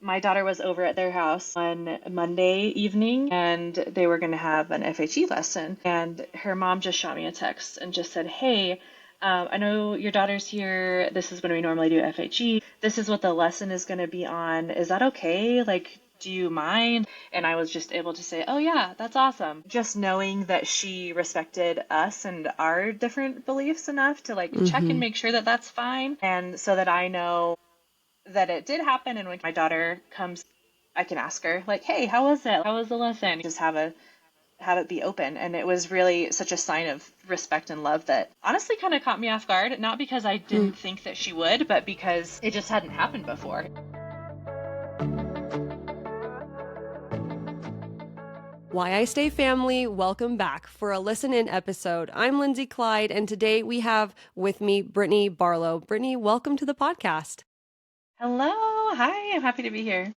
My daughter was over at their house on Monday evening and they were going to have an FHE lesson. And her mom just shot me a text and just said, hey, I know your daughter's here. This is when we normally do FHE. This is what the lesson is going to be on. Is that okay? Like, do you mind? And I was just able to say, oh, yeah, that's awesome. Just knowing that she respected us and our different beliefs enough to like check and make sure that that's fine. And so that I know that it did happen. And when my daughter comes, I can ask her, like, hey, how was it? How was the lesson? Just have it be open. And it was really such a sign of respect and love that honestly kind of caught me off guard, not because I didn't think that she would, but because it just hadn't happened before. Why I Stay family, welcome back for a listen in episode. I'm Lynzi Clyde, and today we have with me Brittany Barlow. Brittany, welcome to the podcast. Hello. Hi. I'm happy to be here.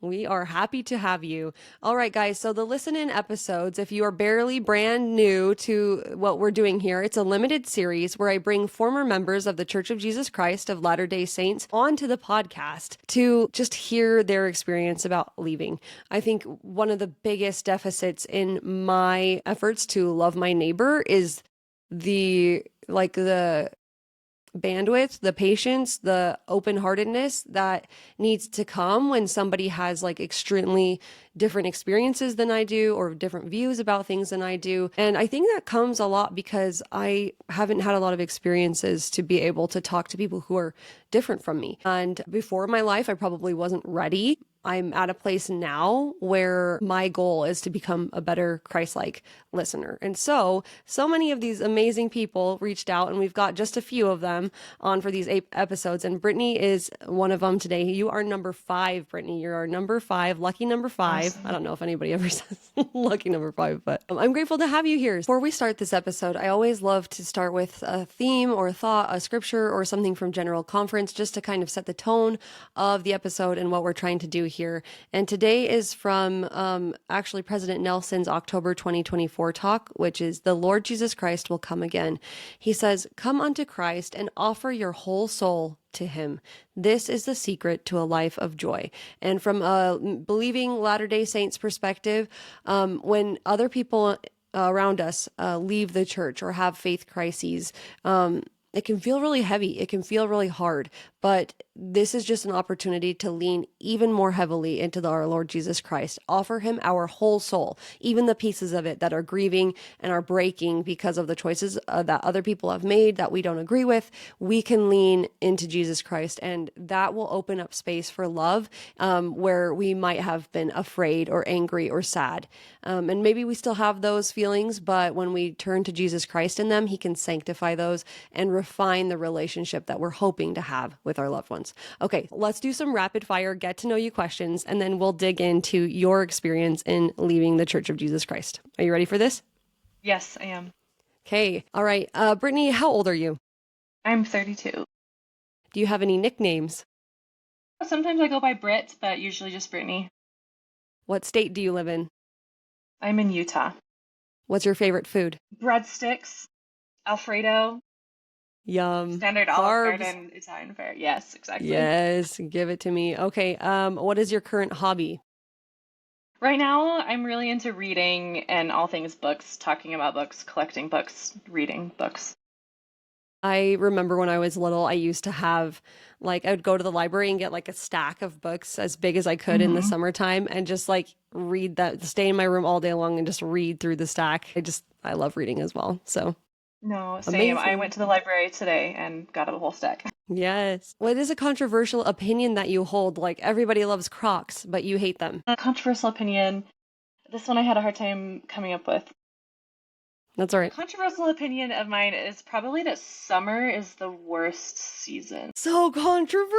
We are happy to have you. All right, guys. So the listen in episodes, if you are barely brand new to what we're doing here, it's a limited series where I bring former members of the Church of Jesus Christ of Latter-day Saints onto the podcast to just hear their experience about leaving. I think one of the biggest deficits in my efforts to love my neighbor is the bandwidth, the patience, the open-heartedness that needs to come when somebody has like extremely different experiences than I do or different views about things than I do. And I think that comes a lot because I haven't had a lot of experiences to be able to talk to people who are different from me. And before my life, I probably wasn't ready. I'm at a place now where my goal is to become a better Christ-like listener. And so many of these amazing people reached out, and we've got just a few of them on for these 8 episodes. And Brittany is one of them today. You are number 5, Brittany. You're our number 5, lucky number 5. Awesome. I don't know if anybody ever says lucky number 5, but I'm grateful to have you here. Before we start this episode, I always love to start with a theme or a thought, a scripture, or something from General Conference, just to kind of set the tone of the episode and what we're trying to do here. And today is from actually President Nelson's October 2024 talk, which is "The Lord Jesus Christ will come again." He says, "Come unto Christ and offer your whole soul to him. This is the secret to a life of joy." And from a believing Latter-day Saints perspective, when other people around us leave the church or have faith crises, it can feel really heavy. It can feel really hard. But this is just an opportunity to lean even more heavily into our Lord Jesus Christ. Offer him our whole soul, even the pieces of it that are grieving and are breaking because of the choices that other people have made that we don't agree with. We can lean into Jesus Christ, and that will open up space for love where we might have been afraid or angry or sad. And maybe we still have those feelings, but when we turn to Jesus Christ in them, he can sanctify those and refine the relationship that we're hoping to have with our loved ones. Okay, let's do some rapid fire get to know you questions, and then we'll dig into your experience in leaving the Church of Jesus Christ. Are you ready for this? Yes, I am. Okay. All right. Brittany, how old are you? I'm 32. Do you have any nicknames? Sometimes I go by Britt, but usually just Brittany. What state do you live in? I'm in Utah. What's your favorite food? Breadsticks, Alfredo. Yum. Standard Olive Garden Italian fare. Yes, exactly. Yes, give it to me. Okay. What is your current hobby? Right now, I'm really into reading and all things books, talking about books, collecting books, reading books. I remember when I was little, I used to have, I would go to the library and get like a stack of books as big as I could in the summertime and just read that, stay in my room all day long and just read through the stack. I love reading as well. So. No, same. Amazing. I went to the library today and got a whole stack. Yes. What is a controversial opinion that you hold? Like everybody loves Crocs, but you hate them. A controversial opinion. This one I had a hard time coming up with. That's all right. A controversial opinion of mine is probably that summer is the worst season. So controversial.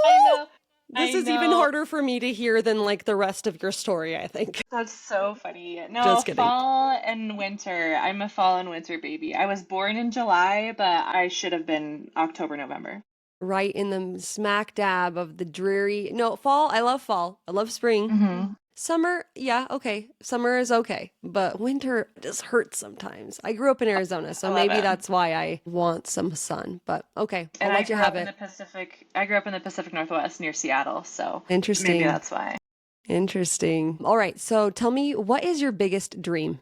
I know. This is even harder for me to hear than the rest of your story, I think. That's so funny. No, Just kidding. Fall and winter. I'm a fall and winter baby. I was born in July, but I should have been October, November. Right in the smack dab of the dreary... No, fall. I love fall. I love spring. Summer, yeah, okay. Summer is okay, but winter just hurts sometimes. I grew up in Arizona, so I love maybe it. that's why I want some sun, but okay, I'll And I let you grew have up in it. the Pacific. I grew up in the Pacific Northwest near Seattle, so maybe Interesting. that's why. Interesting. All right, so tell me, what is your biggest dream?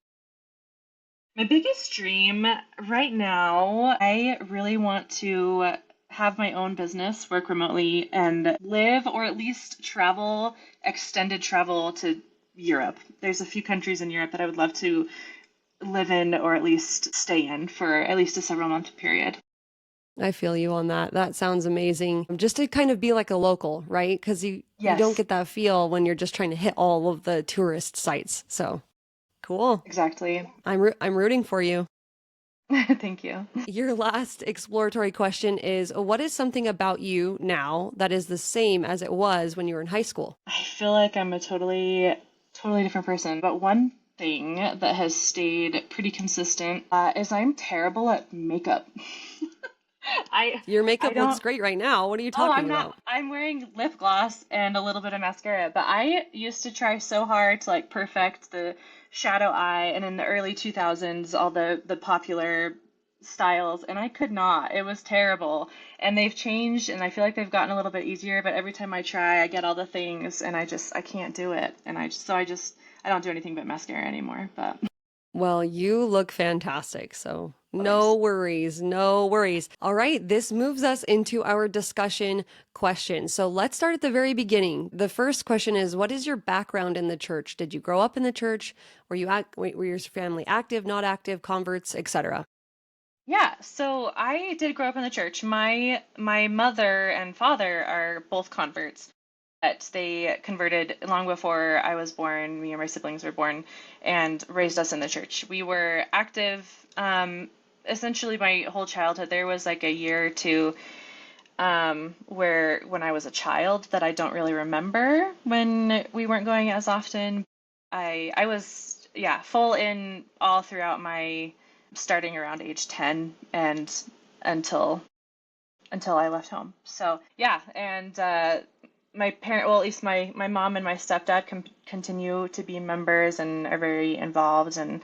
My biggest dream right now, I really want to have my own business, work remotely, and live or at least travel, extended travel to Europe. There's a few countries in Europe that I would love to live in or at least stay in for at least a several month period. I feel you on that. That sounds amazing. Just to kind of be like a local, right? Because you don't Yes, get that feel when you're just trying to hit all of the tourist sites. So cool. exactly. I'm rooting for you. Thank you. Your last exploratory question is, what is something about you now that is the same as it was when you were in high school? I feel like I'm a totally different person. But one thing that has stayed pretty consistent is I'm terrible at makeup. I Your I makeup looks don't. great right now. What are you Oh, talking I'm not. about? I'm wearing lip gloss and a little bit of mascara, but I used to try so hard to like perfect the shadow eye, and in the early 2000s, all the popular styles, and I could not. It was terrible. And they've changed, and I feel like they've gotten a little bit easier, but every time I try, I get all the things, and I can't do it. And I don't do anything but mascara anymore. But of Well, you look fantastic. So, no course. worries, no worries. All right, this moves us into our discussion question. So, let's start at the very beginning. The first question is, what is your background in the church? Did you grow up in the church? Were your family active, not active, converts, etc.? Yeah, so I did grow up in the church. My mother and father are both converts. But they converted long before I was born. Me and my siblings were born and raised us in the church. We were active essentially my whole childhood. There was like a year or two where when I was a child that I don't really remember when we weren't going as often. I was full in all throughout my starting around age 10 and until I left home. So yeah, and my parent, well, at least my mom and my stepdad continue to be members and are very involved, and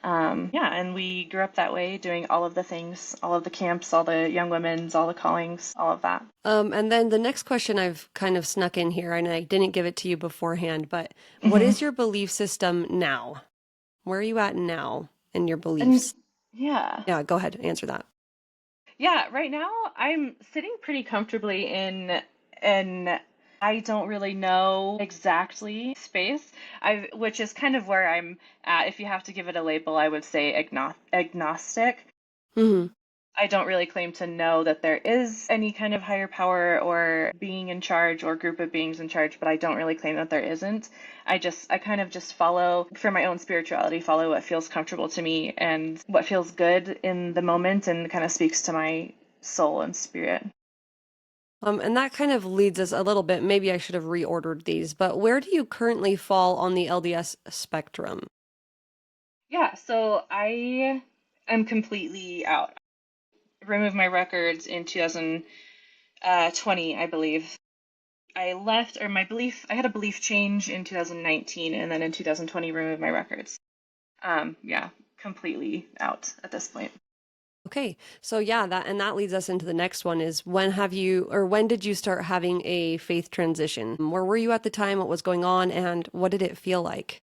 yeah, and we grew up that way, doing all of the things, all of the camps, all the young women's, all the callings, all of that. And then the next question I've kind of snuck in here, and I didn't give it to you beforehand, but what Hmm. is your belief system now? Where are you at now in your And beliefs? yeah, Yeah, go ahead, answer that. yeah, right now I'm sitting pretty comfortably in I don't really know exactly space. Which is kind of where I'm at. If you have to give it a label, I would say agnostic. Hmm. I don't really claim to know that there is any kind of higher power or being in charge or group of beings in charge, but I don't really claim that there isn't. I kind of just follow, for my own spirituality, follow what feels comfortable to me and what feels good in the moment and kind of speaks to my soul and spirit. And that kind of leads us a little bit. Maybe I should have reordered these, but where do you currently fall on the LDS spectrum? Yeah, so I am completely out. Removed my records in 2020, I believe. I left, or I had a belief change in 2019, and then in 2020 removed my records. Yeah, completely out at this point. Okay, so yeah, that leads us into the next one is when did you start having a faith transition? Where were you at the time? What was going on, and what did it feel like?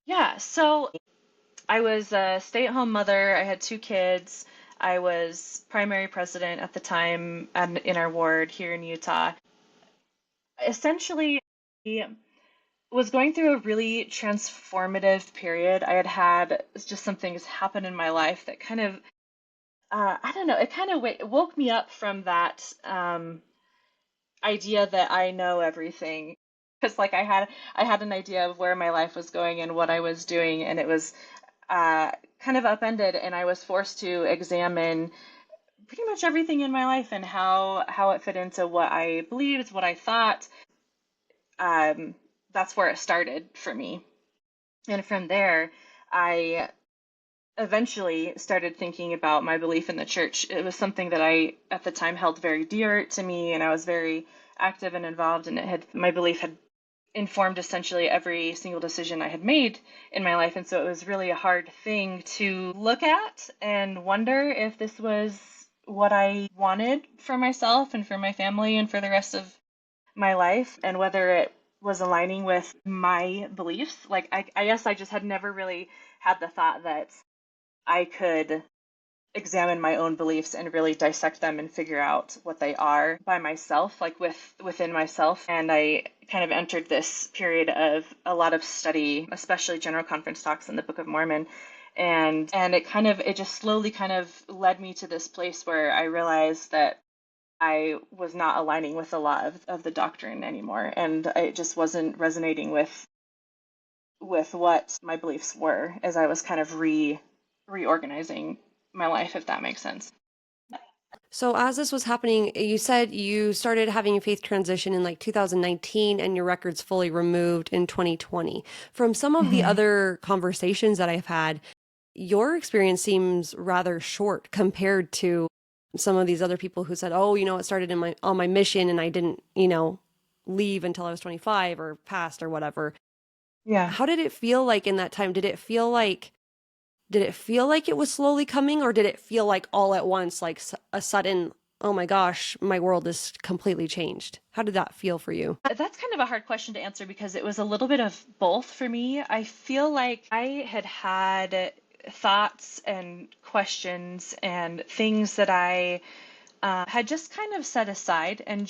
Yeah, so I was a stay-at-home mother. I had two kids. I was primary president at the time in our ward here in Utah. Essentially, I was going through a really transformative period. I had had just some things happen in my life that kind of I don't know, it kind of woke me up from that idea that I know everything. Because like I had an idea of where my life was going and what I was doing, and it was uh, kind of upended, and I was forced to examine pretty much everything in my life and how it fit into what I believed, what I thought. Um, that's where it started for me, and from there, I eventually started thinking about my belief in the church. It was something that I, at the time, held very dear to me, and I was very active and involved, and my belief had informed essentially every single decision I had made in my life. And so it was really a hard thing to look at and wonder if this was what I wanted for myself and for my family and for the rest of my life, and whether it was aligning with my beliefs. Like, I guess I just had never really had the thought that I could examine my own beliefs and really dissect them and figure out what they are by myself, like within myself. And I kind of entered this period of a lot of study, especially General Conference talks in the Book of Mormon. And it just slowly kind of led me to this place where I realized that I was not aligning with a lot of the doctrine anymore, and it just wasn't resonating with what my beliefs were as I was kind of reorganizing my life, if that makes sense. So as this was happening, you said you started having a faith transition in like 2019 and your records fully removed in 2020. From some of the Mm-hmm. other conversations that I've had, your experience seems rather short compared to some of these other people who said, "Oh, it started in my on my mission and I didn't, leave until I was 25 or past or whatever." Yeah. How did it feel like in that time? Did it feel like it was slowly coming, or did it feel like all at once, like a sudden, "Oh my gosh, my world is completely changed"? How did that feel for you? That's kind of a hard question to answer because it was a little bit of both for me. I feel like I had thoughts and questions and things that I had just kind of set aside, and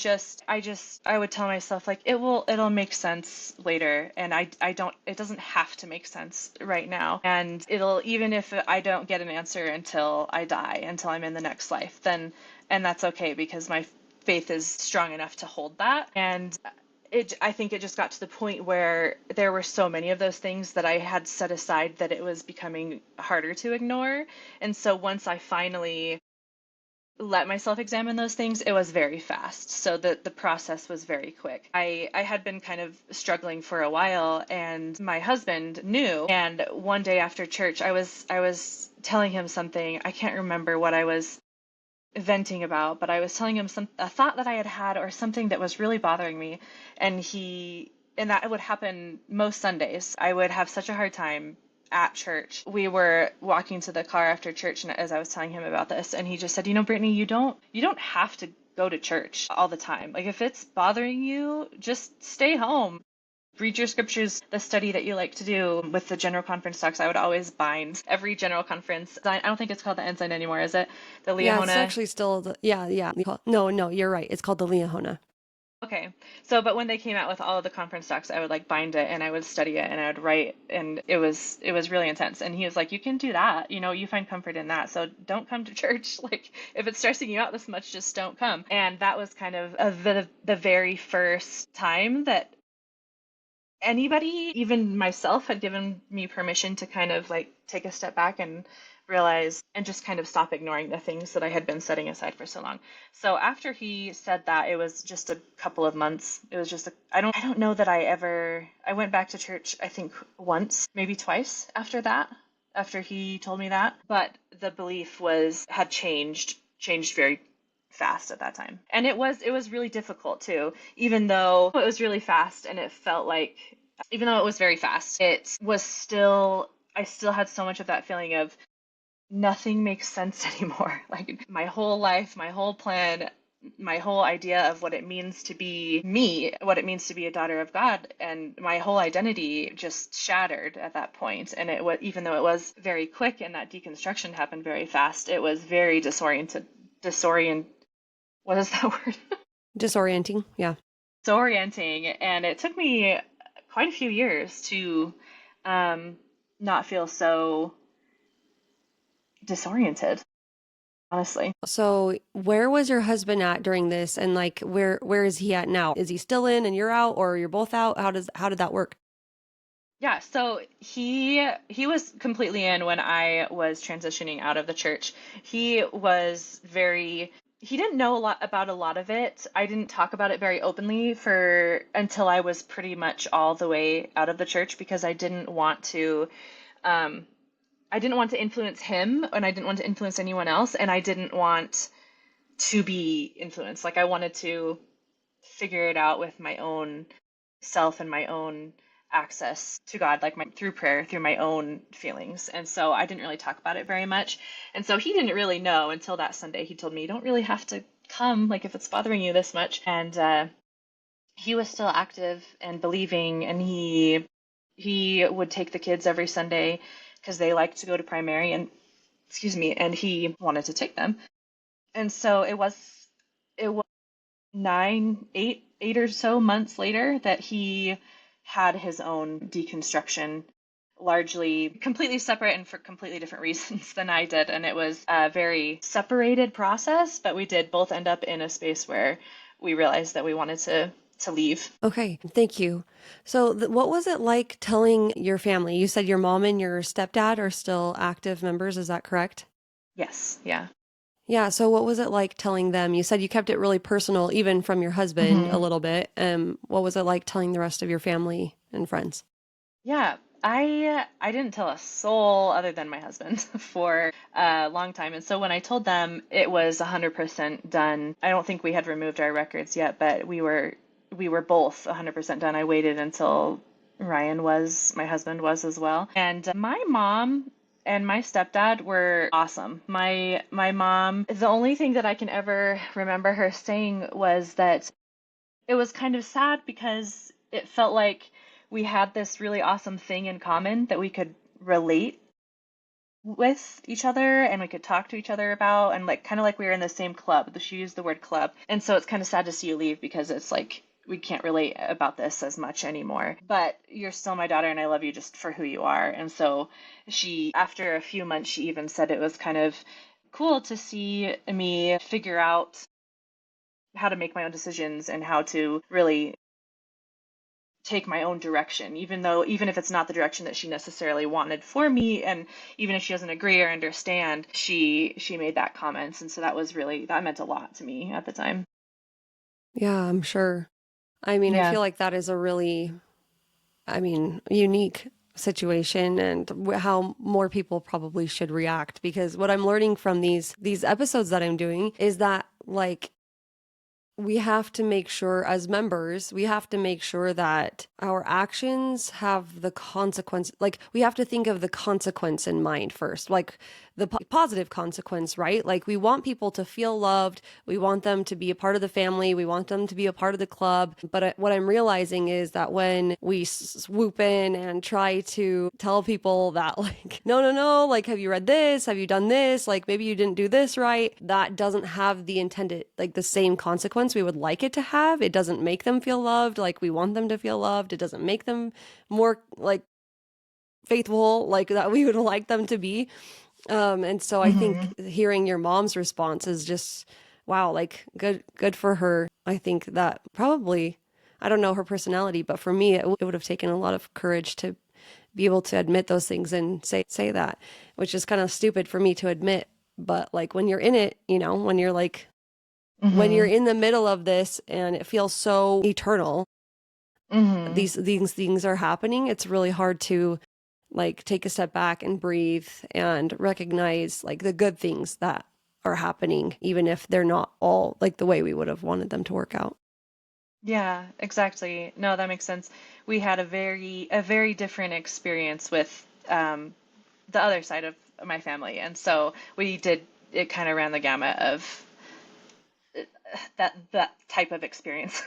I would tell myself like it'll make sense later, and I don't it doesn't have to make sense right now, and it'll, even if I don't get an answer until I die, until I'm in the next life, then, and that's okay because my faith is strong enough to hold that. And I think it just got to the point where there were so many of those things that I had set aside that it was becoming harder to ignore. And so once I finally let myself examine those things, it was very fast. So the process was very quick. I had been kind of struggling for a while, and my husband knew. And one day after church, I was telling him something. I can't remember what I was venting about, but I was telling him a thought that I had had or something that was really bothering me. And that would happen most Sundays. I would have such a hard time at church. We were walking to the car after church, and as I was telling him about this, and he just said, Brittany, you don't have to go to church all the time. Like, if it's bothering you, just stay home. Read your scriptures. The study that you like to do with the General Conference talks, I would always bind every General Conference. I don't think it's called the Ensign anymore, is it? The Yeah, it's Leahona. actually still yeah. No, no, you're right. It's called the Leahona. Okay. So, but when they came out with all of the conference docs, I would like bind it and I would study it and I would write, and it was really intense. And he was like, "You can do that. You find comfort in that. So don't come to church. Like, if it's stressing you out this much, just don't come." And that was kind of the very first time that anybody, even myself, had given me permission to kind of like take a step back and realize and just kind of stop ignoring the things that I had been setting aside for so long. So after he said that, it was just a couple of months. It was just I don't know that I went back to church, I think once, maybe twice after that, after he told me that. But the belief had changed very fast at that time. And it was really difficult too, even though it was really fast and it felt like, even though it was very fast, it was still, I still had so much of that feeling of nothing makes sense anymore. Like, my whole life, my whole plan, my whole idea of what it means to be me, what it means to be a daughter of God, and my whole identity just shattered at that point. And it was, even though it was very quick and that deconstruction happened very fast, it was very what is that word? Disorienting. Yeah. Disorienting. And it took me quite a few years to not feel so disoriented, honestly. So, where was your husband at during this, and like where is he at now? Is he still in and you're out, or you're both out? How did that work? Yeah, so he was completely in when I was transitioning out of the church. He didn't know a lot about a lot of it. I didn't talk about it very openly for until I was pretty much all the way out of the church, because um I didn't want to influence him, and I didn't want to influence anyone else, and I didn't want to be influenced. Like, I wanted to figure it out with my own self and my own access to God, like my through prayer, through my own feelings. And so I didn't really talk about it very much. And so he didn't really know until that Sunday. He told me, you don't really have to come, like if it's bothering you this much. And he was still active and believing, and he would take the kids every Sunday because they like to go to primary, and excuse me, and he wanted to take them. And so it was 8 or so months later that he had his own deconstruction, largely completely separate and for completely different reasons than I did. And it was a very separated process, but we did both end up in a space where we realized that we wanted to leave. Okay, thank you. So, what was it like telling your family? You said your mom and your stepdad are still active members, is that correct? Yes, yeah. Yeah, so what was it like telling them? You said you kept it really personal, even from your husband a Hmm. little bit. What was it like telling the rest of your family and friends? Yeah, I didn't tell a soul other than my husband for a long time. And so when I told them, it was 100% done. I don't think we had removed our records yet, but we were both 100% done. I waited until my husband was as well. And my mom and my stepdad were awesome. My mom, the only thing that I can ever remember her saying was that it was kind of sad because it felt like we had this really awesome thing in common that we could relate with each other and we could talk to each other about, and like kind of like we were in the same club. She used the word club. And so it's kind of sad to see you leave because it's like we can't relate about this as much anymore. But you're still my daughter and I love you just for who you are. And so after a few months, she even said it was kind of cool to see me figure out how to make my own decisions and how to really take my own direction, even if it's not the direction that she necessarily wanted for me, and even if she doesn't agree or understand, she made that comment. And so that meant a lot to me at the time. Yeah, I'm sure. I mean, I Yeah. feel like that is a really, unique situation and how more people probably should react because what I'm learning from these episodes that I'm doing is that like we have to make sure as members, we have to make sure that our actions have the consequence. Like we have to think of the consequence in mind first, like the positive consequence, right? Like we want people to feel loved. We want them to be a part of the family. We want them to be a part of the club. But what I'm realizing is that when we swoop in and try to tell people that like, no, no, no, like, have you read this? Have you done this? Like maybe you didn't do this right. That doesn't have the intended, like the same consequence we would like it to have. It doesn't make them feel loved like we want them to feel loved. It doesn't make them more like faithful like that we would like them to be. And so I think Hmm. hearing your mom's response is just wow, like good for her. I think that probably I don't know her personality, but for me it would have taken a lot of courage to be able to admit those things and say that, which is kind of stupid for me to admit. But like when you're in it, when you're Hmm. in the middle of this and it feels so eternal, Hmm. these things are happening, it's really hard to like take a step back and breathe and recognize like the good things that are happening, even if they're not all like the way we would have wanted them to work out. Yeah, exactly. No, that makes sense. We had a very different experience with the other side of my family, and so we did it kind of ran the gamut of that type of experience.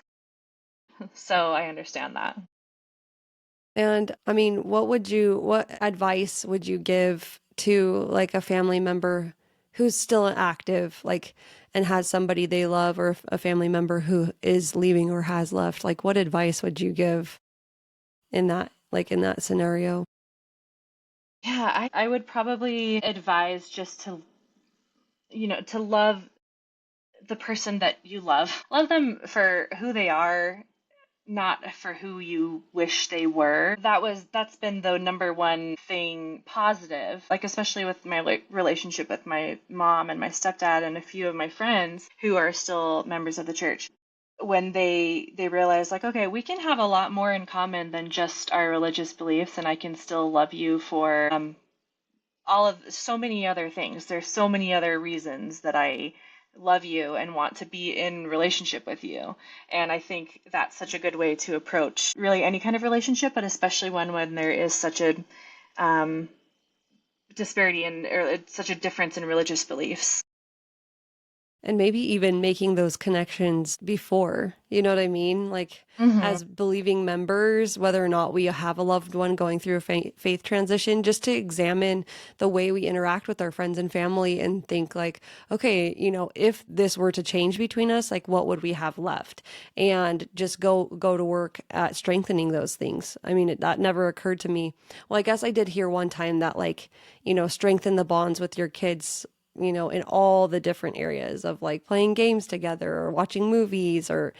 So I understand that. And I mean, what advice would you give to like a family member who's still active, like, and has somebody they love, or a family member who is leaving or has left? Like, what advice would you give in that scenario? Yeah, I would probably advise just to love the person that you love. Love them for who they are, not for who you wish they were. That's been the number one thing positive, like especially with my relationship with my mom and my stepdad and a few of my friends who are still members of the church. When they realize like, okay, we can have a lot more in common than just our religious beliefs, and I can still love you for all of so many other things. There's so many other reasons that I love you and want to be in relationship with you. And I think that's such a good way to approach really any kind of relationship, but especially one when there is such a um, disparity in, or such a difference in religious beliefs. And maybe even making those connections before, you know what I mean? Like Hmm. as believing members, whether or not we have a loved one going through a faith transition, just to examine the way we interact with our friends and family and think like, okay, if this were to change between us, like what would we have left? And just go to work at strengthening those things. I mean, that never occurred to me. Well, I guess I did hear one time that like, strengthen the bonds with your kids, in all the different areas of like playing games together or watching movies or,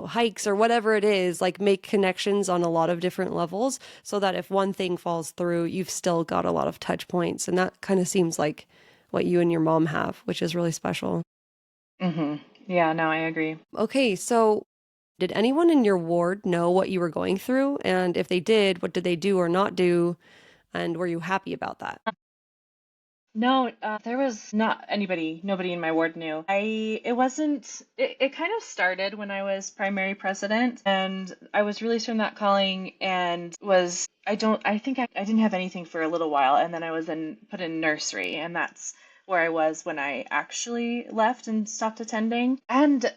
hikes or whatever it is, like make connections on a lot of different levels so that if one thing falls through, you've still got a lot of touch points. And that kind of seems like what you and your mom have, which is really special. Hmm. Yeah, no, I agree. Okay, so did anyone in your ward know what you were going through? And if they did, what did they do or not do? And were you happy about that? No, there was not anybody, nobody in my ward knew. It wasn't, it kind of started when I was primary president and I was released from that calling and I think I didn't have anything for a little while and then I was put in nursery and that's where I was when I actually left and stopped attending. And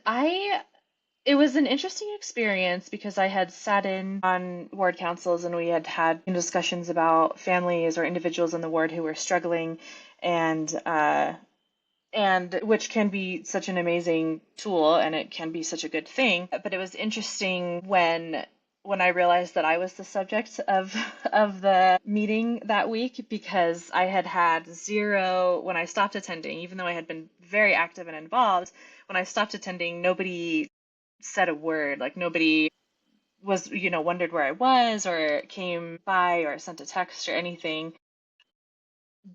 it was an interesting experience because I had sat in on ward councils and we had discussions about families or individuals in the ward who were struggling and and which can be such an amazing tool and it can be such a good thing. But it was interesting when I realized that I was the subject of of the meeting that week because I had had zero when I stopped attending, even though I had been very active and involved. When I stopped attending, nobody said a word. Like nobody was, wondered where I was or came by or sent a text or anything.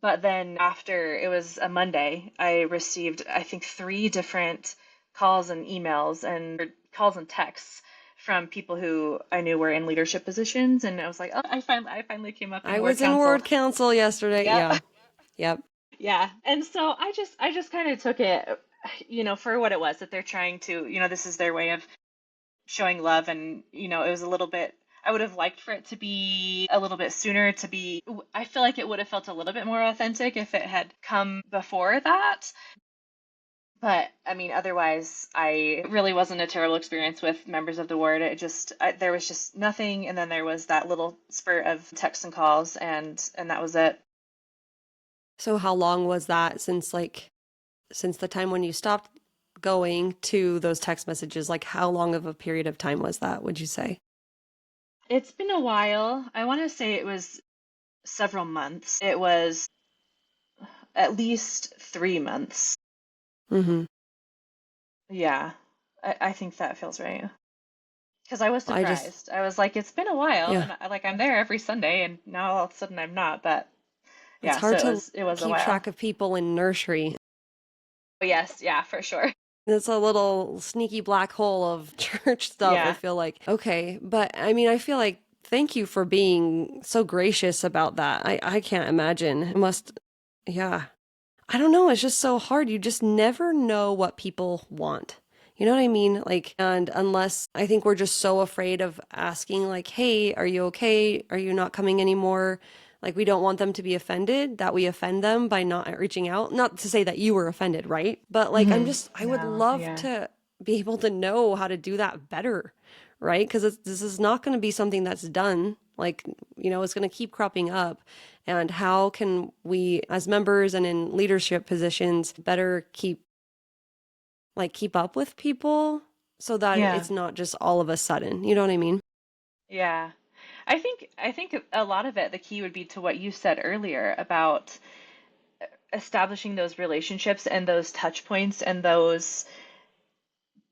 But then after it was a Monday, I received, I think, three different calls and emails and or calls and texts from people who I knew were in leadership positions. And I was like, oh, I finally came up in I ward was in council. ward council yesterday. Yep. Yeah. Yep. Yeah. And so I just kind of took it, for what it was that they're trying to, this is their way of showing love and it was a little bit I would have liked for it to be a little bit sooner to be I feel like it would have felt a little bit more authentic if it had come before that. But I mean, otherwise, I it really wasn't a terrible experience with members of the ward. There was just nothing, and then there was that little spurt of texts and calls, and that was it. So how long was that since the time when you stopped going to those text messages? Like how long of a period of time was that, would you say? It's been a while. I want to say it was several months. It was at least 3 months. Mm-hmm. Yeah, I think that feels right. Because I was I just, surprised. I was like, it's been a while, yeah, and I'm there every Sunday, and now all of a sudden I'm not. But it's yeah, so hard it to was a keep while. track of people in nursery. But yes, yeah, for sure. It's a little sneaky black hole of church stuff, I Yeah. feel like. Okay, but I mean, I feel like thank you for being so gracious about that. I can't imagine. It must, yeah. I don't know. It's just so hard. You just never know what people want. You know what I mean? Like, and unless I think we're just so afraid of asking, like, hey, are you okay? Are you not coming anymore? Like, we don't want them to be offended that we offend them by not reaching out. Not to say that you were offended, right? But like, Hmm. I would No, love yeah. to be able to know how to do that better, right? Because this is not going to be something that's done. Like, it's going to keep cropping up. And how can we, as members and in leadership positions, better keep up with people so that Yeah. it's not just all of a sudden. You know what I mean? Yeah. I think a lot of it, the key would be to what you said earlier about establishing those relationships and those touch points and those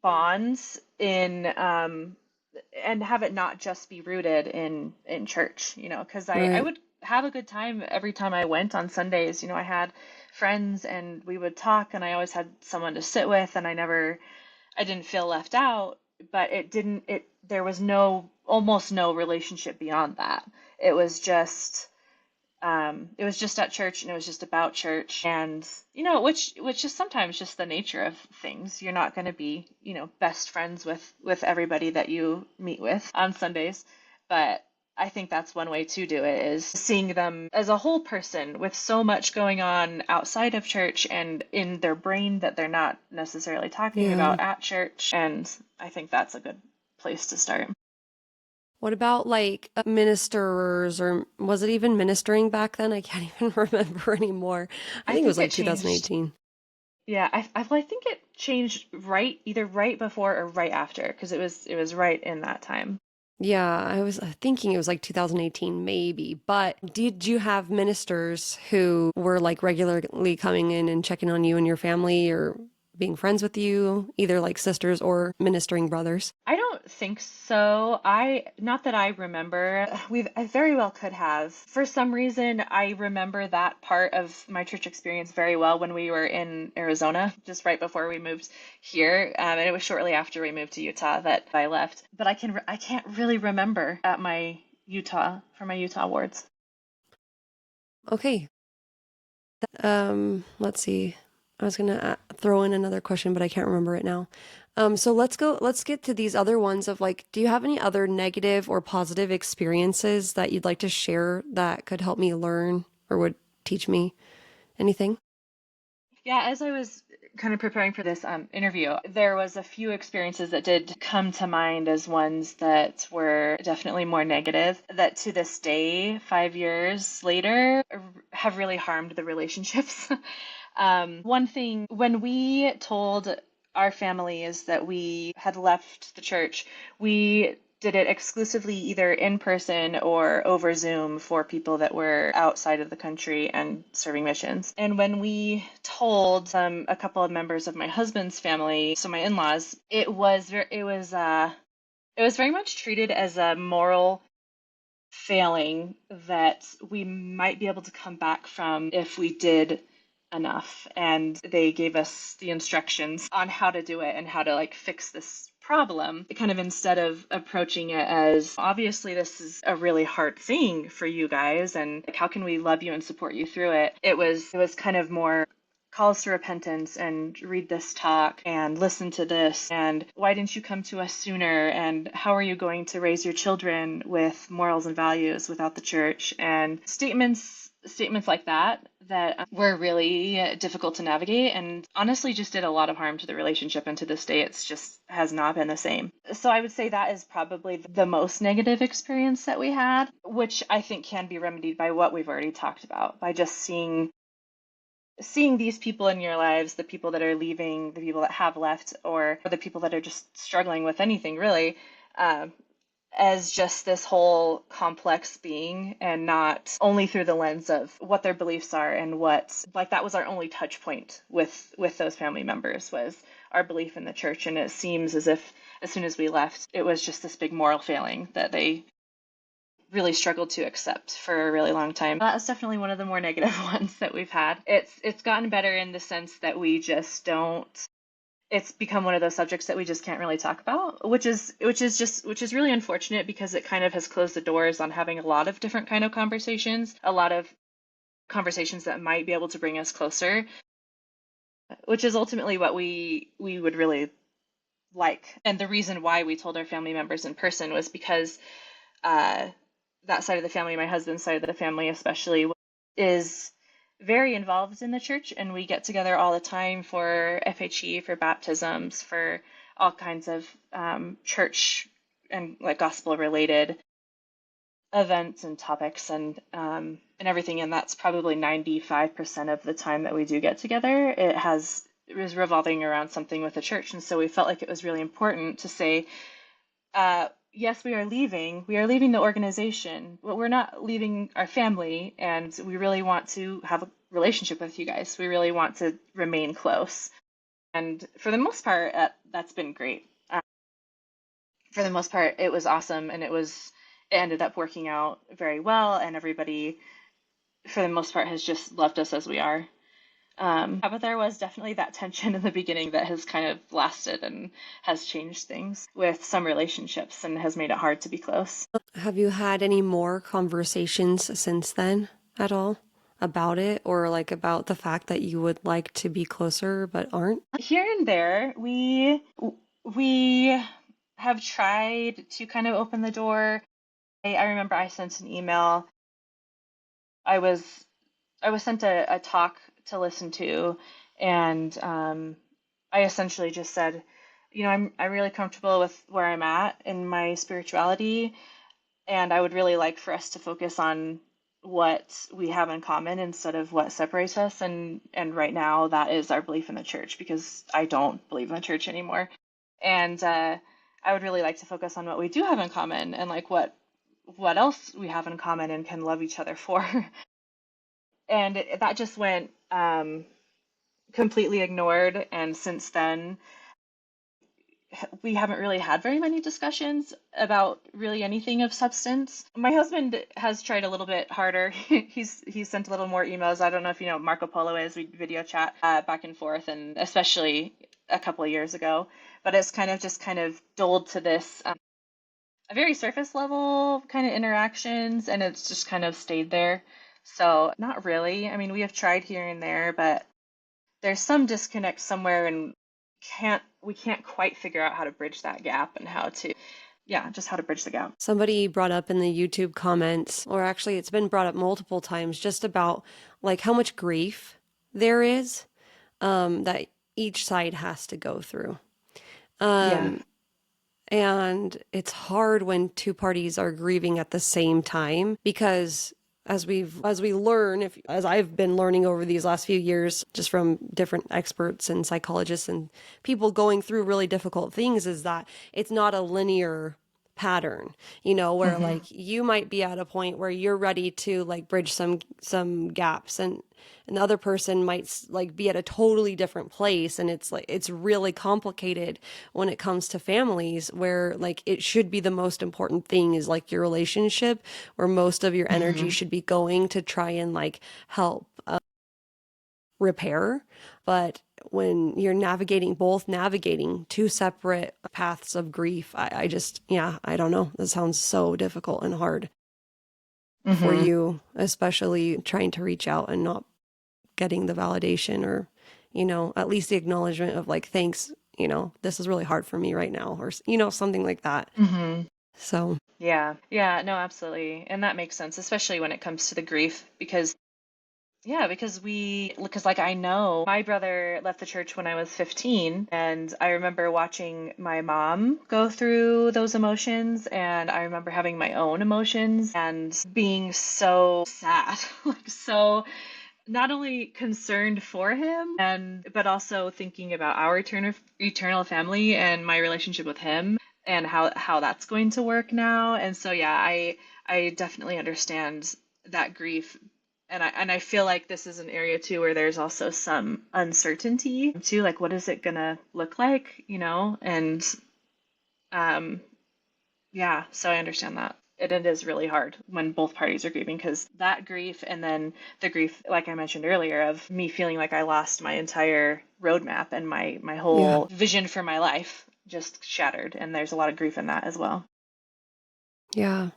bonds in and have it not just be rooted in church, because I Right. would have a good time every time I went on Sundays. I had friends and we would talk and I always had someone to sit with and I didn't feel left out, but there was almost no relationship beyond that. It was just It was just at church and it was just about church, and which is sometimes just the nature of things. You're not going to be best friends with everybody that you meet with on Sundays, but I think that's one way to do it, is seeing them as a whole person with so much going on outside of church and in their brain that they're not necessarily talking Yeah. about at church. And I think that's a good place to start. What about like ministers, or was it even ministering back then? I can't even remember anymore. I I think it was think like it changed. 2018. Yeah, I think it changed either right before or right after, because it was right in that time. Yeah, I was thinking it was like 2018 maybe. But did you have ministers who were like regularly coming in and checking on you and your family, or being friends with you, either like sisters or ministering brothers? I don't think so. Not that I remember. I very well could have. For some reason, I remember that part of my church experience very well when we were in Arizona, just right before we moved here. And it was shortly after we moved to Utah that I left. But I can't really remember at my for my Utah wards. Okay. Let's see. I was gonna throw in another question, but I can't remember it now. So let's get to these other ones of like, do you have any other negative or positive experiences that you'd like to share that could help me learn or would teach me anything? Yeah, as I was kind of preparing for this interview, there was a few experiences that did come to mind as ones that were definitely more negative, that to this day, 5 years later, have really harmed the relationships. One thing, when we told our families that we had left the church, we did it exclusively either in person or over Zoom for people that were outside of the country and serving missions. And when we told a couple of members of my husband's family, so my in-laws, it was very much treated as a moral failing that we might be able to come back from if we did enough. And they gave us the instructions on how to do it and how to like fix this problem, kind of instead of approaching it as obviously this is a really hard thing for you guys and like how can we love you and support you through it. It was kind of more calls to repentance and read this talk and listen to this and why didn't you come to us sooner and how are you going to raise your children with morals and values without the church, and statements like that that were really difficult to navigate and honestly just did a lot of harm to the relationship, and to this day it's just has not been the same. So I would say that is probably the most negative experience that we had, which I think can be remedied by what we've already talked about, by just seeing these people in your lives, the people that are leaving, the people that have left, or the people that are just struggling with anything really, uh, as just this whole complex being and not only through the lens of what their beliefs are and what, like, that was our only touch point with those family members, was our belief in the church. And it seems as if as soon as we left, it was just this big moral failing that they really struggled to accept for a really long time. That was definitely one of the more negative ones that we've had. It's gotten better in the sense that we just don't. It's become one of those subjects that we just can't really talk about, which is really unfortunate because it kind of has closed the doors on having a lot of different kind of conversations, a lot of conversations that might be able to bring us closer, which is ultimately what we would really like. And the reason why we told our family members in person was because uh, that side of the family, my husband's side of the family especially, is very involved in the church, and we get together all the time for FHE, for baptisms, for all kinds of church and like gospel related events and topics and everything. And that's probably 95% of the time that we do get together. It was revolving around something with the church, and so we felt like it was really important to say yes, we are leaving. We are leaving the organization, but we're not leaving our family, and we really want to have a relationship with you guys. We really want to remain close. And for the most part, that's been great. For the most part, it was awesome, and it ended up working out very well, and everybody, for the most part, has just loved us as we are. But there was definitely that tension in the beginning that has kind of lasted and has changed things with some relationships and has made it hard to be close. Have you had any more conversations since then? at all about it, or like about the fact that you would like to be closer but aren't? Here and there, we have tried to kind of open the door. I remember I sent an email. I was I was sent a talk to listen to, and I essentially just said, I'm really comfortable with where I'm at in my spirituality, and I would really like for us to focus on what we have in common instead of what separates us. And right now, that is our belief in the church, because I don't believe in the church anymore. And I would really like to focus on what we do have in common, and like what else we have in common and can love each other for. And that just went completely ignored. And since then, we haven't really had very many discussions about really anything of substance. My husband has tried a little bit harder. He's sent a little more emails. I don't know if you know what Marco Polo is. We video chat back and forth, and especially a couple of years ago. But it's kind of dulled to this a very surface level kind of interactions, and it's just kind of stayed there. So not really. I mean, we have tried here and there, but there's some disconnect somewhere, and we can't quite figure out how to bridge that gap, and just how to bridge the gap. Somebody brought up in the YouTube comments, or actually it's been brought up multiple times, just about like how much grief there is that each side has to go through. Yeah. And it's hard when two parties are grieving at the same time, because as we learn, as I've been learning over these last few years, just from different experts and psychologists and people going through really difficult things, is that it's not a linear pattern, where Hmm. like you might be at a point where you're ready to like bridge some gaps, and the other person might like be at a totally different place. And it's like it's really complicated when it comes to families, where like it should be the most important thing is like your relationship, where most of your energy Hmm. should be going to try and like help repair. But when you're navigating two separate paths of grief, I just, yeah, I don't know. That sounds so difficult and hard for Hmm. you, especially trying to reach out and not getting the validation, or, at least the acknowledgement of like, thanks, this is really hard for me right now, or, something like that. Hmm. So, Yeah. Yeah. No, absolutely. And that makes sense, especially when it comes to the grief, because yeah, because like I know my brother left the church when I was 15, and I remember watching my mom go through those emotions, and I remember having my own emotions and being so sad, like so not only concerned for him, and but also thinking about our eternal family and my relationship with him, and how that's going to work now. And so yeah, I definitely understand that grief. And I feel like this is an area too where there's also some uncertainty too, like what is it gonna look like, and um yeah, so I understand that. It is really hard when both parties are grieving, because that grief, and then the grief, like I mentioned earlier, of me feeling like I lost my entire roadmap and my yeah. whole vision for my life just shattered. And there's a lot of grief in that as well. Yeah.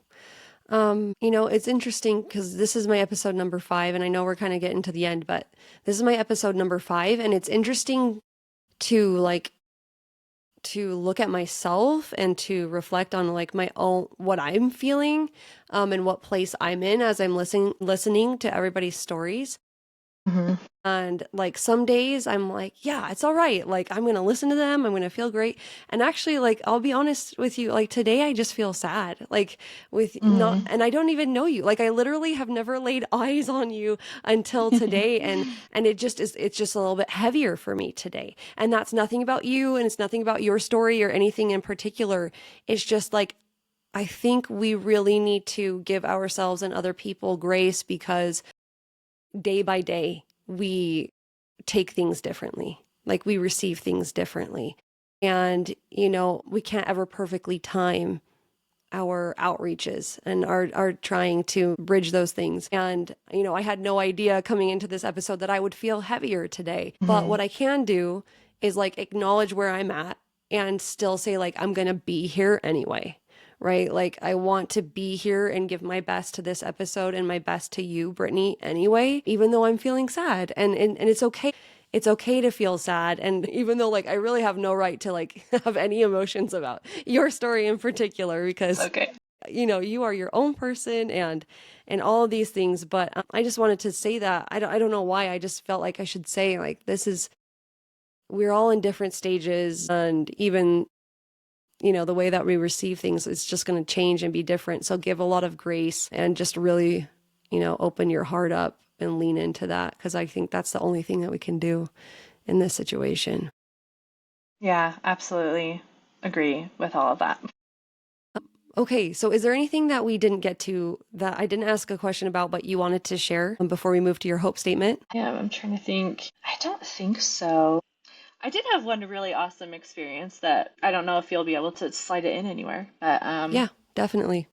It's interesting because this is my episode number 5, and I know we're kind of getting to the end, but this is my episode number 5, and it's interesting to like to look at myself and to reflect on like my own what I'm feeling, and what place I'm in as I'm listening to everybody's stories. Hmm. And like some days I'm like, yeah, it's all right. Like I'm going to listen to them. I'm going to feel great. And actually, like, I'll be honest with you, like today I just feel sad. Like with not, Hmm. and I don't even know you. Like I literally have never laid eyes on you until today. And it's just a little bit heavier for me today. And that's nothing about you. And it's nothing about your story or anything in particular. It's just like, I think we really need to give ourselves and other people grace, because day by day, we take things differently. Like we receive things differently. And, we can't ever perfectly time our outreaches and are trying to bridge those things. And, I had no idea coming into this episode that I would feel heavier today. But Hmm. what I can do is like acknowledge where I'm at and still say like, I'm going to be here anyway. right? Like, I want to be here and give my best to this episode and my best to you, Brittany, anyway, even though I'm feeling sad. And it's okay. It's okay to feel sad. And even though, like, I really have no right to, like, have any emotions about your story in particular, It's because, okay. you are your own person and all of these things. But I just wanted to say that. I don't know why. I just felt like I should say, like, we're all in different stages. And even the way that we receive things is just going to change and be different. So give a lot of grace and just really, open your heart up and lean into that, because I think that's the only thing that we can do in this situation. Yeah, absolutely agree with all of that. Okay, so is there anything that we didn't get to that I didn't ask a question about, but you wanted to share before we move to your hope statement? Yeah, I'm trying to think. I don't think so. I did have one really awesome experience that I don't know if you'll be able to slide it in anywhere, but Yeah, definitely.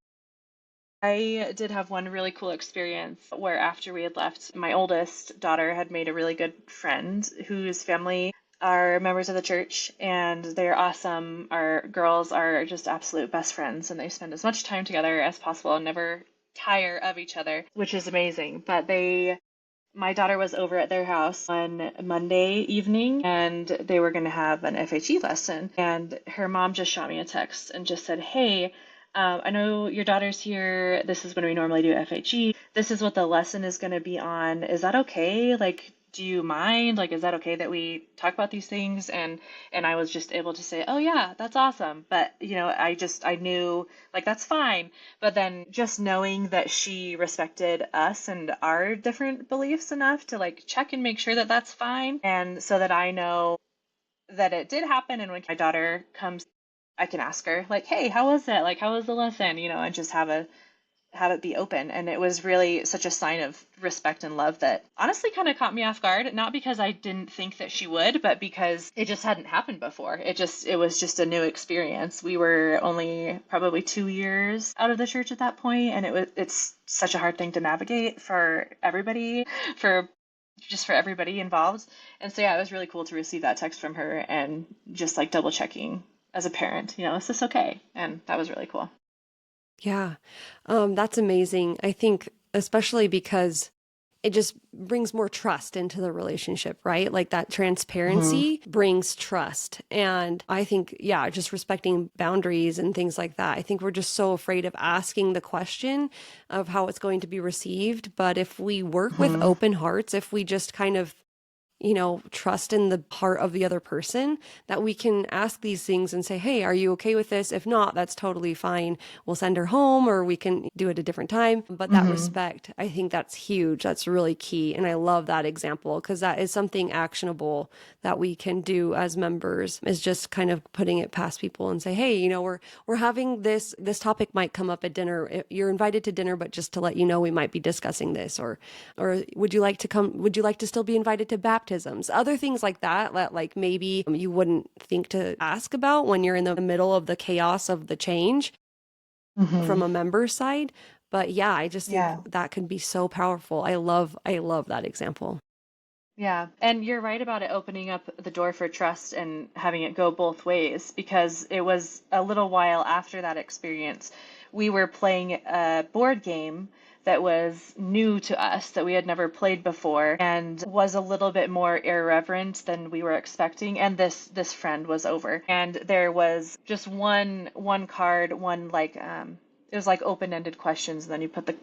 I did have one really cool experience where after we had left, my oldest daughter had made a really good friend whose family are members of the church and they're awesome. Our girls are just absolute best friends and they spend as much time together as possible and never tire of each other, which is amazing. But my daughter was over at their house on Monday evening and they were going to have an FHE lesson. And her mom just shot me a text and just said, hey, I know your daughter's here. This is when we normally do FHE. This is what the lesson is going to be on. Is that okay? Like, do you mind? Like, is that okay that we talk about these things? And I was just able to say, oh yeah, that's awesome. But I knew like that's fine. But then just knowing that she respected us and our different beliefs enough to like check and make sure that that's fine. And so that I know that it did happen. And when my daughter comes, I can ask her like, hey, how was it? Like, how was the lesson? And just have it be open. And it was really such a sign of respect and love that honestly kind of caught me off guard, not because I didn't think that she would, but because it just hadn't happened before. It was just a new experience. We were only probably 2 years out of the church at that point, and it's such a hard thing to navigate for everybody, for just for everybody involved. And so yeah, it was really cool to receive that text from her and just like double checking as a parent, is this okay? And that was really cool. Yeah. That's amazing. I think especially because it just brings more trust into the relationship, right? Like that Hmm. transparency brings trust. And I think, yeah, just respecting boundaries and things like that. I think we're just so afraid of asking the question of how it's going to be received. But if we work with Hmm. open hearts, if we just kind of trust in the heart of the other person, that we can ask these things and say, hey, are you okay with this? If not, that's totally fine. We'll send her home or we can do it a different time. But that Hmm. respect, I think that's huge. That's really key. And I love that example because that is something actionable that we can do as members, is just kind of putting it past people and say, hey, we're having this topic might come up at dinner. You're invited to dinner, but just to let you know, we might be discussing this, or would you like to come? Would you like to still be invited to baptisms? Other things like that, that like maybe you wouldn't think to ask about when you're in the middle of the chaos of the change Hmm. from a member's side. But yeah, I just think Yeah. that could be so powerful. I love that example. Yeah. And you're right about it opening up the door for trust and having it go both ways because it was a little while after that experience. We were playing a board game that was new to us that we had never played before and was a little bit more irreverent than we were expecting. And this friend was over and there was just one card, one like it was like open-ended questions and then you put the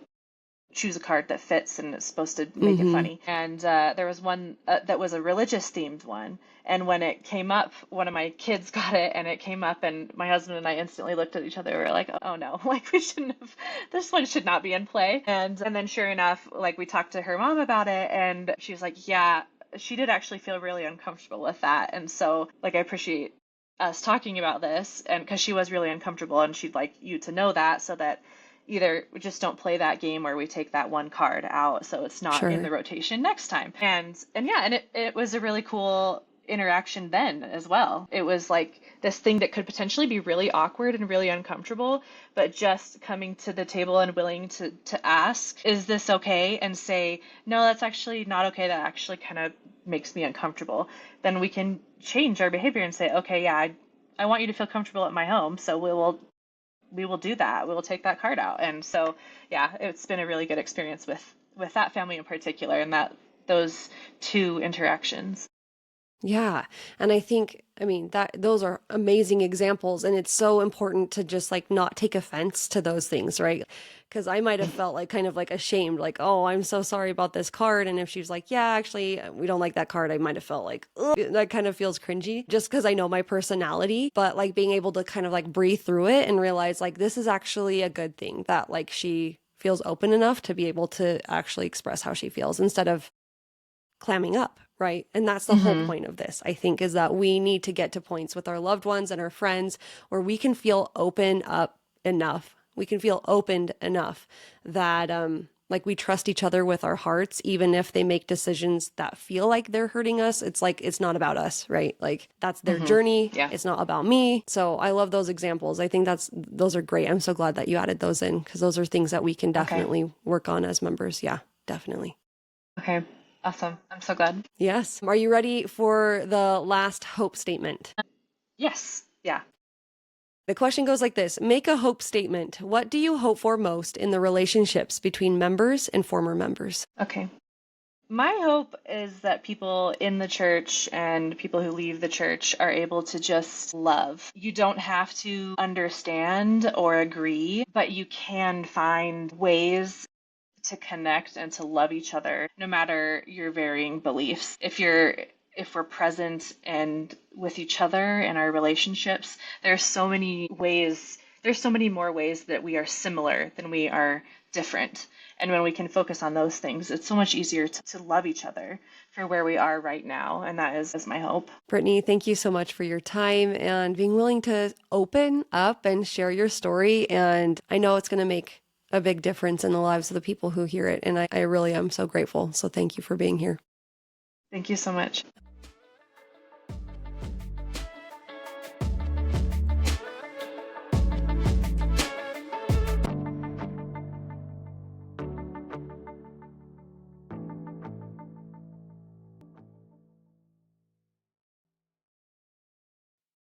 choose a card that fits and it's supposed to make it Mm-hmm. funny. And there was one that was a religious themed one. And when it came up, one of my kids got it and it came up and my husband and I instantly looked at each other. We were like, oh no, like we shouldn't have, this one should not be in play. And then sure enough, like we talked to her mom about it and she was like, yeah, she did actually feel really uncomfortable with that. And so like I appreciate us talking about this and because she was really uncomfortable and she'd like you to know that so that either we just don't play that game or we take that one card out so it's not in the Sure. rotation next time. And yeah, and it was a really cool interaction then as well. It was like this thing that could potentially be really awkward and really uncomfortable, but just coming to the table and willing to ask, is this okay? And say, no, that's actually not okay. That actually kind of makes me uncomfortable. Then we can change our behavior and say, okay, yeah, I want you to feel comfortable at my home, so we will we will do that. We will take that card out. And so, yeah, it's been a really good experience with that family in particular, and that those two interactions. Yeah. And I think, I mean, that those are amazing examples. And it's so important to just like not take offense to those things, right? Because I might have felt like kind of like ashamed, like, oh, I'm so sorry about this card. And if she was like, yeah, actually, we don't like that card, I might have felt like, ugh, that kind of feels cringy just because I know my personality. But like being able to kind of like breathe through it and realize like this is actually a good thing that like she feels open enough to be able to actually express how she feels instead of clamming up, right? And that's the whole Hmm. point of this, I think, is that we need to get to points with our loved ones and our friends where we can feel open up enough. We can feel opened enough that like we trust each other with our hearts, even if they make decisions that feel like they're hurting us. It's like it's not about us, right? Like that's their Hmm. journey. Yeah. It's not about me. So I love those examples. I think those are great. I'm so glad that you added those in because those are things that we can Okay. definitely work on as members. Yeah, definitely. Okay. Awesome. I'm so glad. Yes. Are you ready for the last hope statement? Yes. Yeah. The question goes like this. Make a hope statement. What do you hope for most in the relationships between members and former members? Okay. My hope is that people in the church and people who leave the church are able to just love. You don't have to understand or agree, but you can find ways to connect and to love each other no matter your varying beliefs. If we're present and with each other in our relationships, there's so many more ways that we are similar than we are different. And when we can focus on those things, it's so much easier to love each other for where we are right now. And that is my hope. Brittany, thank you so much for your time and being willing to open up and share your story. And I know it's going to make a big difference in the lives of the people who hear it. And I really am so grateful. So thank you for being here. Thank you so much.